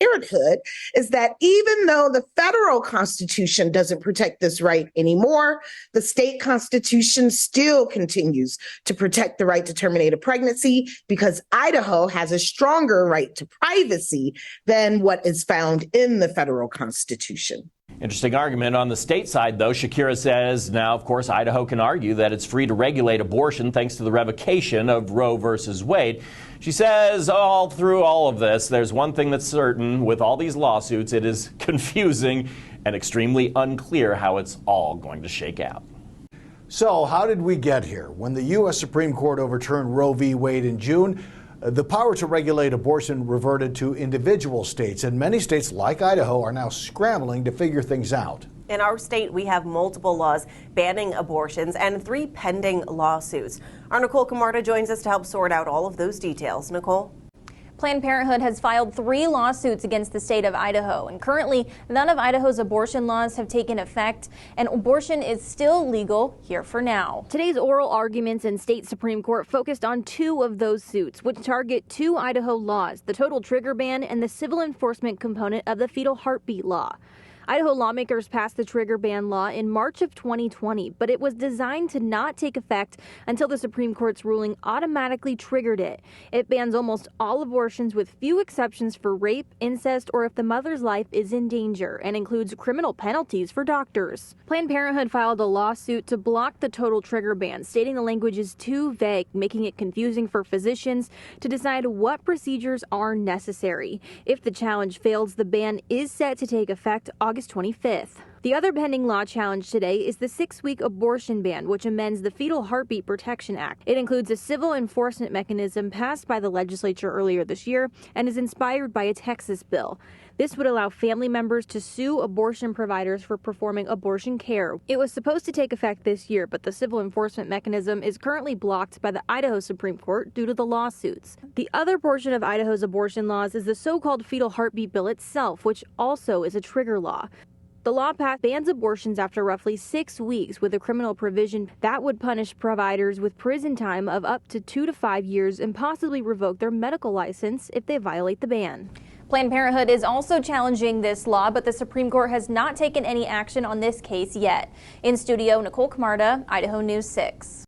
Parenthood is that even though the federal constitution doesn't protect this right anymore, the state constitution still continues to protect the right to terminate a pregnancy because Idaho has a stronger right to privacy than what is found in the federal constitution. Interesting argument on the state side, though. Shakira says now, of course, Idaho can argue that it's free to regulate abortion thanks to the revocation of Roe versus Wade. She says all through all of this, there's one thing that's certain. With all these lawsuits, it is confusing and extremely unclear how it's all going to shake out. So how did we get here? When the U.S. Supreme Court overturned Roe v. Wade in June, the power to regulate abortion reverted to individual states, and many states like Idaho are now scrambling to figure things out. In our state, we have multiple laws banning abortions and 3 pending lawsuits. Our Nicole Camarda joins us to help sort out all of those details. Nicole? Planned Parenthood has filed 3 lawsuits against the state of Idaho, and currently none of Idaho's abortion laws have taken effect, and abortion is still legal here for now. Today's oral arguments in state Supreme Court focused on 2 of those suits, which target 2 Idaho laws, the total trigger ban and the civil enforcement component of the fetal heartbeat law. Idaho lawmakers passed the trigger ban law in March of 2020, but it was designed to not take effect until the Supreme Court's ruling automatically triggered it. It bans almost all abortions with few exceptions for rape, incest, or if the mother's life is in danger, and includes criminal penalties for doctors. Planned Parenthood filed a lawsuit to block the total trigger ban, stating the language is too vague, making it confusing for physicians to decide what procedures are necessary. If the challenge fails, the ban is set to take effect August 25th. The other pending law challenge today is the 6-week abortion ban, which amends the Fetal Heartbeat Protection Act. It includes a civil enforcement mechanism passed by the legislature earlier this year and is inspired by a Texas bill. This would allow family members to sue abortion providers for performing abortion care. It was supposed to take effect this year, but the civil enforcement mechanism is currently blocked by the Idaho Supreme Court due to the lawsuits. The other portion of Idaho's abortion laws is the so-called fetal heartbeat bill itself, which also is a trigger law. The law passed bans abortions after roughly 6 weeks with a criminal provision that would punish providers with prison time of up to 2 to 5 years and possibly revoke their medical license if they violate the ban. Planned Parenthood is also challenging this law, but the Supreme Court has not taken any action on this case yet. In studio, Nicole Camarda, Idaho News 6.